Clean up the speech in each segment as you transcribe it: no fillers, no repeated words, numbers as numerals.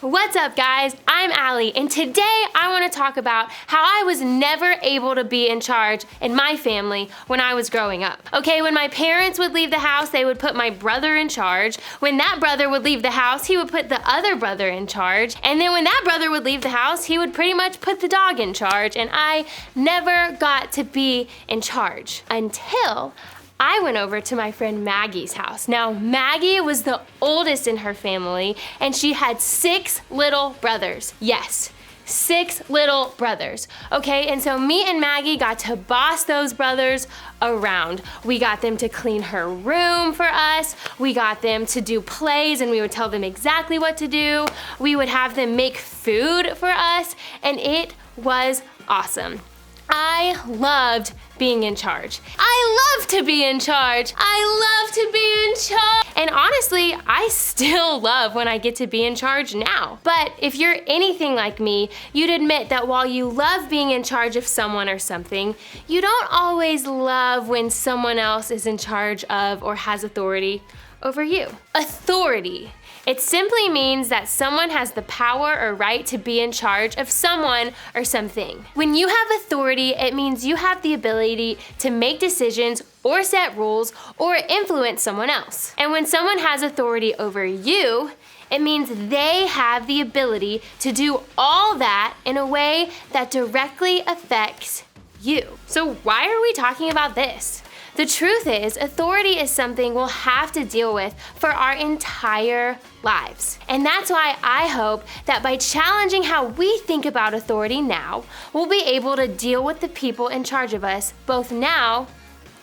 What's up, guys? I'm Allie, and today I want to talk about how I was never able to be in charge in my family when I was growing up. Okay, when my parents would leave the house, they would put my brother in charge. When that brother would leave the house, he would put the other brother in charge. And then when that brother would leave the house, he would pretty much put the dog in charge. And I never got to be in charge until I went over to my friend Maggie's house. Now, Maggie was the oldest in her family, and she had 6 little brothers. Yes, 6 little brothers. Okay, and so me and Maggie got to boss those brothers around. We got them to clean her room for us. We got them to do plays, and we would tell them exactly what to do. We would have them make food for us, and it was awesome. I loved being in charge. I love to be in charge. I love to be in charge. And honestly, I still love when I get to be in charge now. But if you're anything like me, you'd admit that while you love being in charge of someone or something, you don't always love when someone else is in charge of or has authority over you. Authority. It simply means that someone has the power or right to be in charge of someone or something. When you have authority, it means you have the ability to make decisions or set rules or influence someone else. And when someone has authority over you, it means they have the ability to do all that in a way that directly affects you. So why are we talking about this? The truth is, authority is something we'll have to deal with for our entire lives. And that's why I hope that by challenging how we think about authority now, we'll be able to deal with the people in charge of us both now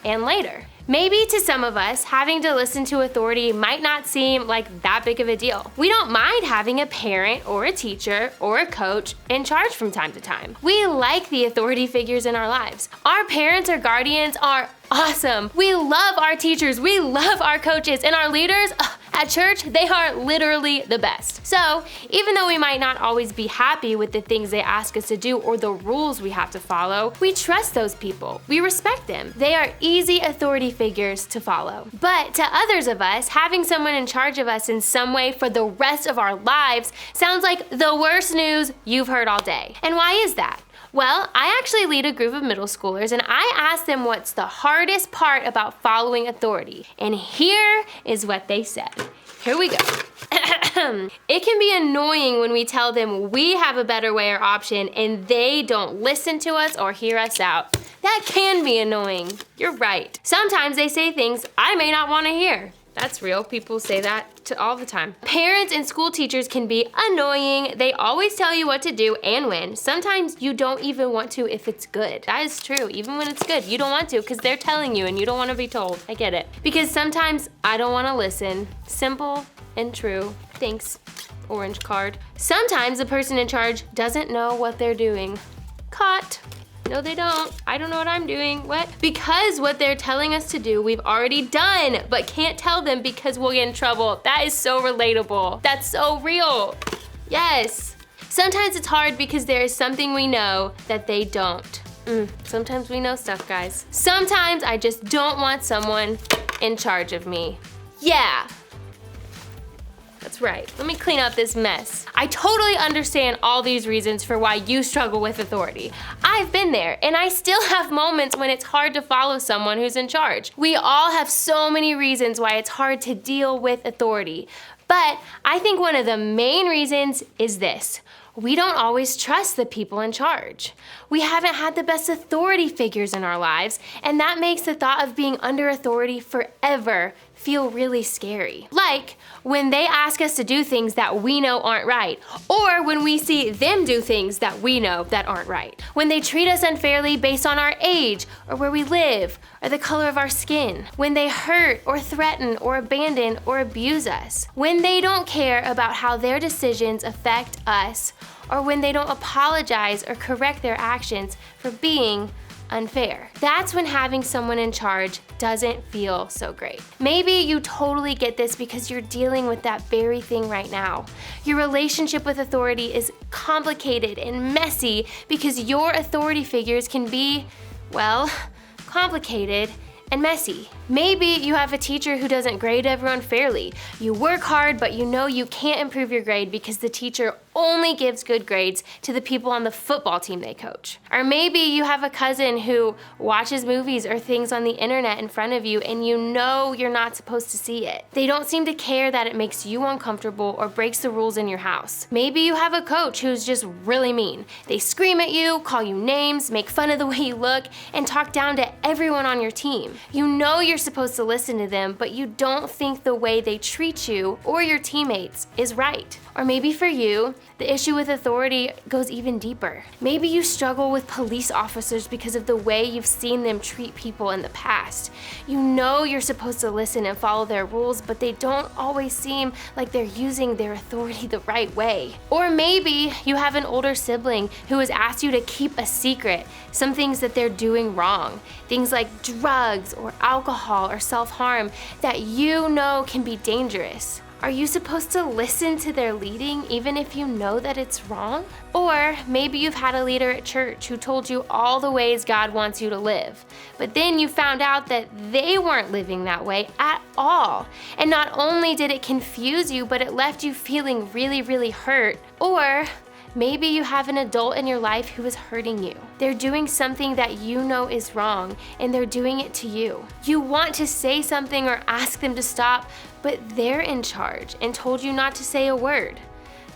and later. Maybe to some of us, having to listen to authority might not seem like that big of a deal. We don't mind having a parent or a teacher or a coach in charge from time to time. We like the authority figures in our lives. Our parents or guardians are awesome. We love our teachers, we love our coaches, and our leaders at church, they are literally the best. So, even though we might not always be happy with the things they ask us to do or the rules we have to follow, we trust those people. We respect them. They are easy authority figures to follow. But to others of us, having someone in charge of us in some way for the rest of our lives sounds like the worst news you've heard all day. And why is that? Well, I actually lead a group of middle schoolers, and I asked them what's the hardest part about following authority. And here is what they said. Here we go. It can be annoying when we tell them we have a better way or option and they don't listen to us or hear us out. That can be annoying. You're right. Sometimes they say things I may not want to hear. That's real. People say that all the time. Parents and school teachers can be annoying. They always tell you what to do and when. Sometimes you don't even want to if it's good. That is true. Even when it's good, you don't want to because they're telling you and you don't want to be told. I get it. Because sometimes I don't want to listen. Simple and true. Thanks, orange card. Sometimes the person in charge doesn't know what they're doing. Caught. No, they don't. I don't know what I'm doing. What? Because what they're telling us to do, we've already done, but can't tell them because we'll get in trouble. That is so relatable. That's so real. Yes. Sometimes it's hard because there is something we know that they don't. Sometimes we know stuff, guys. Sometimes I just don't want someone in charge of me. Yeah. That's right. Let me clean up this mess. I totally understand all these reasons for why you struggle with authority. I've been there, and I still have moments when it's hard to follow someone who's in charge. We all have so many reasons why it's hard to deal with authority. But I think one of the main reasons is this. We don't always trust the people in charge. We haven't had the best authority figures in our lives, and that makes the thought of being under authority forever feel really scary. Like when they ask us to do things that we know aren't right, or when we see them do things that we know that aren't right. When they treat us unfairly based on our age, or where we live, or the color of our skin. When they hurt or threaten or abandon or abuse us. When they don't care about how their decisions affect us, or when they don't apologize or correct their actions for being unfair. That's when having someone in charge doesn't feel so great. Maybe you totally get this because you're dealing with that very thing right now. Your relationship with authority is complicated and messy because your authority figures can be, well, complicated and messy. Maybe you have a teacher who doesn't grade everyone fairly. You work hard, but you know you can't improve your grade because the teacher only gives good grades to the people on the football team they coach. Or maybe you have a cousin who watches movies or things on the internet in front of you and you know you're not supposed to see it. They don't seem to care that it makes you uncomfortable or breaks the rules in your house. Maybe you have a coach who's just really mean. They scream at you, call you names, make fun of the way you look, and talk down to everyone on your team. You know you're supposed to listen to them, but you don't think the way they treat you or your teammates is right. Or maybe for you, the issue with authority goes even deeper. Maybe you struggle with police officers because of the way you've seen them treat people in the past. You know you're supposed to listen and follow their rules, but they don't always seem like they're using their authority the right way. Or maybe you have an older sibling who has asked you to keep a secret, some things that they're doing wrong, things like drugs or alcohol or self-harm that you know can be dangerous. Are you supposed to listen to their leading even if you know that it's wrong? Or maybe you've had a leader at church who told you all the ways God wants you to live, but then you found out that they weren't living that way at all. And not only did it confuse you, but it left you feeling really, really hurt. Or maybe you have an adult in your life who is hurting you. They're doing something that you know is wrong, and they're doing it to you. You want to say something or ask them to stop, but they're in charge and told you not to say a word.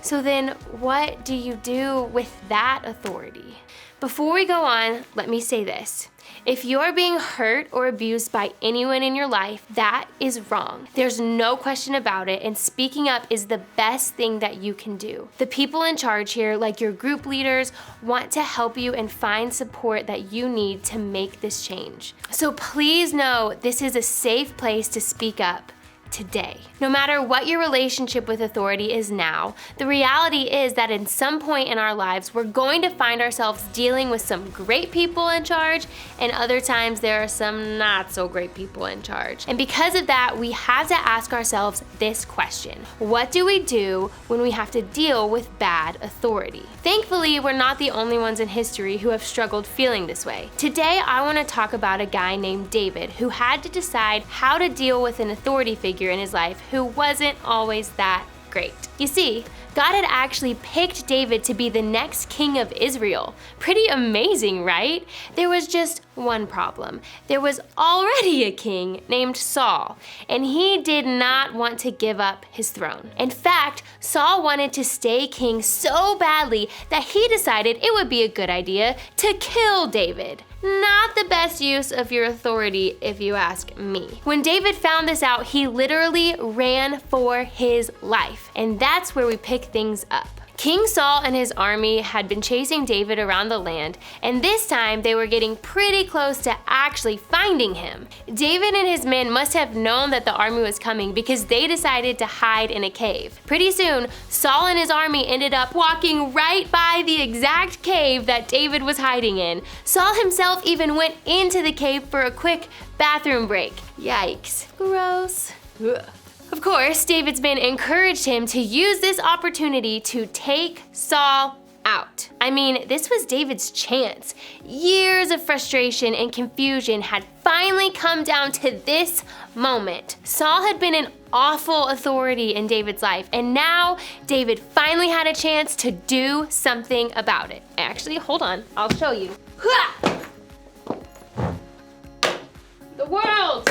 So then what do you do with that authority? Before we go on, let me say this. If you're being hurt or abused by anyone in your life, that is wrong. There's no question about it, and speaking up is the best thing that you can do. The people in charge here, like your group leaders, want to help you and find support that you need to make this change. So please know this is a safe place to speak up today. No matter what your relationship with authority is now, the reality is that at some point in our lives, we're going to find ourselves dealing with some great people in charge, and other times there are some not so great people in charge. And because of that, we have to ask ourselves this question: what do we do when we have to deal with bad authority? Thankfully, we're not the only ones in history who have struggled feeling this way. Today, I want to talk about a guy named David who had to decide how to deal with an authority figure in his life who wasn't always that great. You see, God had actually picked David to be the next king of Israel. Pretty amazing, right? There was just one problem. There was already a king named Saul, and he did not want to give up his throne. In fact, Saul wanted to stay king so badly that he decided it would be a good idea to kill David. Not the best use of your authority, if you ask me. When David found this out, he literally ran for his life. And that's where we pick things up. King Saul and his army had been chasing David around the land, and this time they were getting pretty close to actually finding him. David and his men must have known that the army was coming because they decided to hide in a cave. Pretty soon, Saul and his army ended up walking right by the exact cave that David was hiding in. Saul himself even went into the cave for a quick bathroom break. Yikes. Gross. Ugh. Of course, David's men encouraged him to use this opportunity to take Saul out. I mean, this was David's chance. Years of frustration and confusion had finally come down to this moment. Saul had been an awful authority in David's life, and now David finally had a chance to do something about it. Actually, hold on, I'll show you. The world!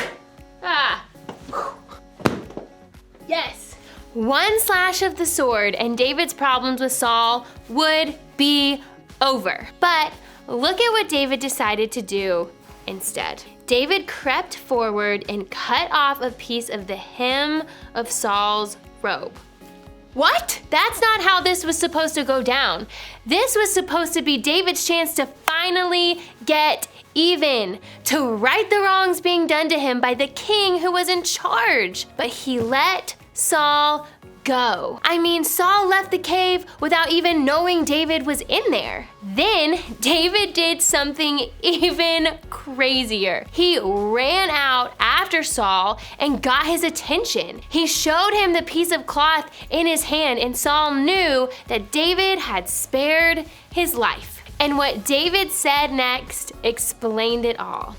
Yes. One slash of the sword and David's problems with Saul would be over. But look at what David decided to do instead. David crept forward and cut off a piece of the hem of Saul's robe. What? That's not how this was supposed to go down. This was supposed to be David's chance to finally get even, to right the wrongs being done to him by the king who was in charge. But he let Saul go. I mean, Saul left the cave without even knowing David was in there. Then David did something even crazier. He ran out after Saul and got his attention. He showed him the piece of cloth in his hand, and Saul knew that David had spared his life. And what David said next explained it all.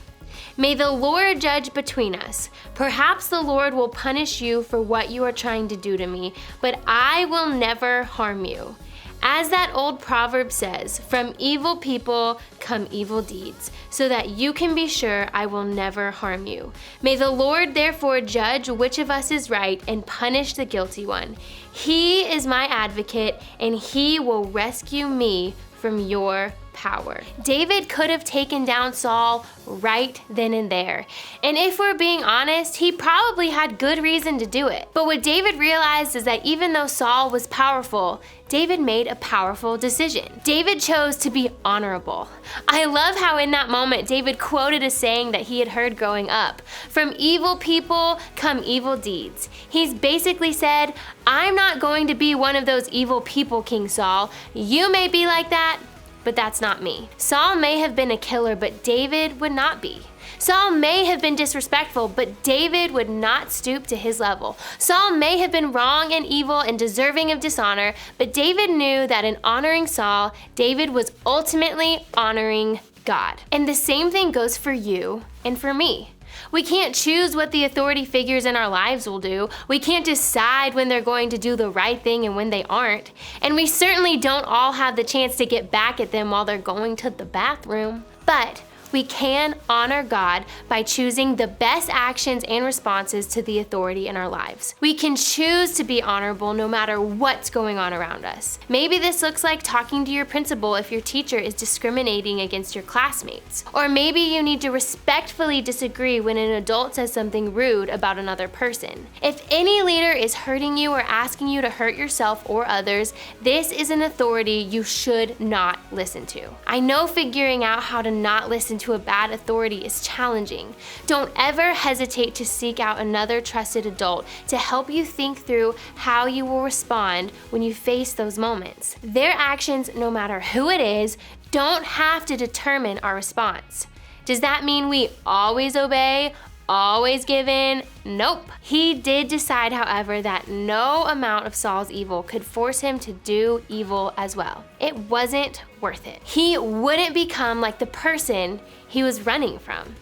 May the Lord judge between us. Perhaps the Lord will punish you for what you are trying to do to me, but I will never harm you. As that old proverb says, from evil people come evil deeds, so that you can be sure I will never harm you. May the Lord therefore judge which of us is right and punish the guilty one. He is my advocate, and he will rescue me from your power. David could have taken down Saul right then and there. And if we're being honest, he probably had good reason to do it. But what David realized is that even though Saul was powerful, David made a powerful decision. David chose to be honorable. I love how in that moment David quoted a saying that he had heard growing up. From evil people come evil deeds. He's basically said, I'm not going to be one of those evil people, King Saul. You may be like that, but that's not me. Saul may have been a killer, but David would not be. Saul may have been disrespectful, but David would not stoop to his level. Saul may have been wrong and evil and deserving of dishonor, but David knew that in honoring Saul, David was ultimately honoring God. And the same thing goes for you and for me. We can't choose what the authority figures in our lives will do. We can't decide when they're going to do the right thing and when they aren't. And we certainly don't all have the chance to get back at them while they're going to the bathroom. But we can honor God by choosing the best actions and responses to the authority in our lives. We can choose to be honorable no matter what's going on around us. Maybe this looks like talking to your principal if your teacher is discriminating against your classmates. Or maybe you need to respectfully disagree when an adult says something rude about another person. If any leader is hurting you or asking you to hurt yourself or others, this is an authority you should not listen to. I know figuring out how to not listen to a bad authority is challenging. Don't ever hesitate to seek out another trusted adult to help you think through how you will respond when you face those moments. Their actions, no matter who it is, don't have to determine our response. Does that mean we always obey? Always give in? Nope. He did decide, however, that no amount of Saul's evil could force him to do evil as well. It wasn't worth it. He wouldn't become like the person he was running from.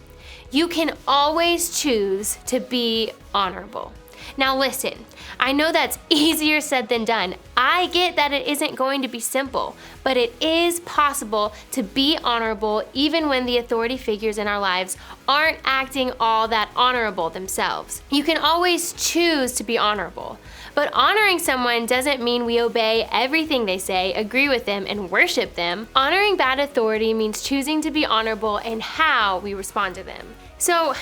You can always choose to be honorable. Now listen, I know that's easier said than done. I get that it isn't going to be simple, but it is possible to be honorable even when the authority figures in our lives aren't acting all that honorable themselves. You can always choose to be honorable, but honoring someone doesn't mean we obey everything they say, agree with them, and worship them. Honoring bad authority means choosing to be honorable in how we respond to them. So,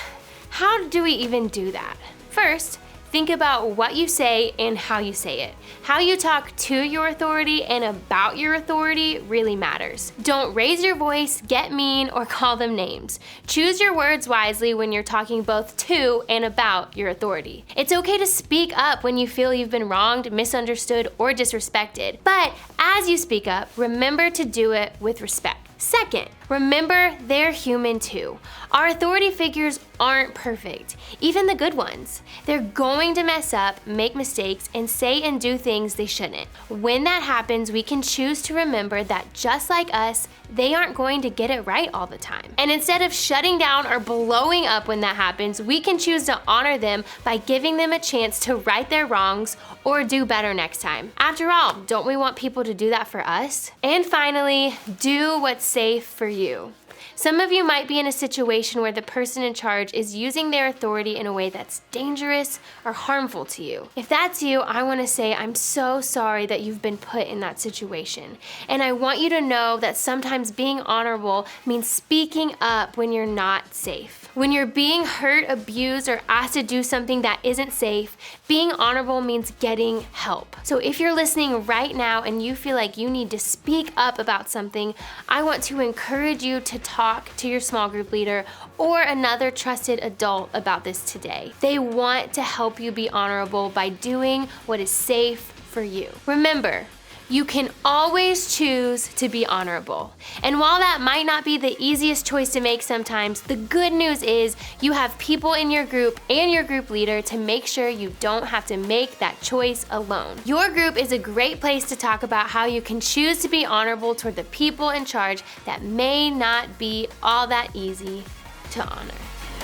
how do we even do that? First, think about what you say and how you say it. How you talk to your authority and about your authority really matters. Don't raise your voice, get mean, or call them names. Choose your words wisely when you're talking both to and about your authority. It's okay to speak up when you feel you've been wronged, misunderstood, or disrespected. But as you speak up, remember to do it with respect. Second, remember they're human too. Our authority figures aren't perfect, even the good ones. They're going to mess up, make mistakes, and say and do things they shouldn't. When that happens, we can choose to remember that just like us, they aren't going to get it right all the time. And instead of shutting down or blowing up when that happens, we can choose to honor them by giving them a chance to right their wrongs or do better next time. After all, don't we want people to do that for us? And finally, do what's safe for you. Some of you might be in a situation where the person in charge is using their authority in a way that's dangerous or harmful to you. If that's you, I want to say I'm so sorry that you've been put in that situation. And I want you to know that sometimes being honorable means speaking up when you're not safe. When you're being hurt, abused, or asked to do something that isn't safe, being honorable means getting help. So if you're listening right now and you feel like you need to speak up about something, I want to encourage you to talk to your small group leader or another trusted adult about this today. They want to help you be honorable by doing what is safe for you. Remember, you can always choose to be honorable. And while that might not be the easiest choice to make sometimes, the good news is you have people in your group and your group leader to make sure you don't have to make that choice alone. Your group is a great place to talk about how you can choose to be honorable toward the people in charge that may not be all that easy to honor.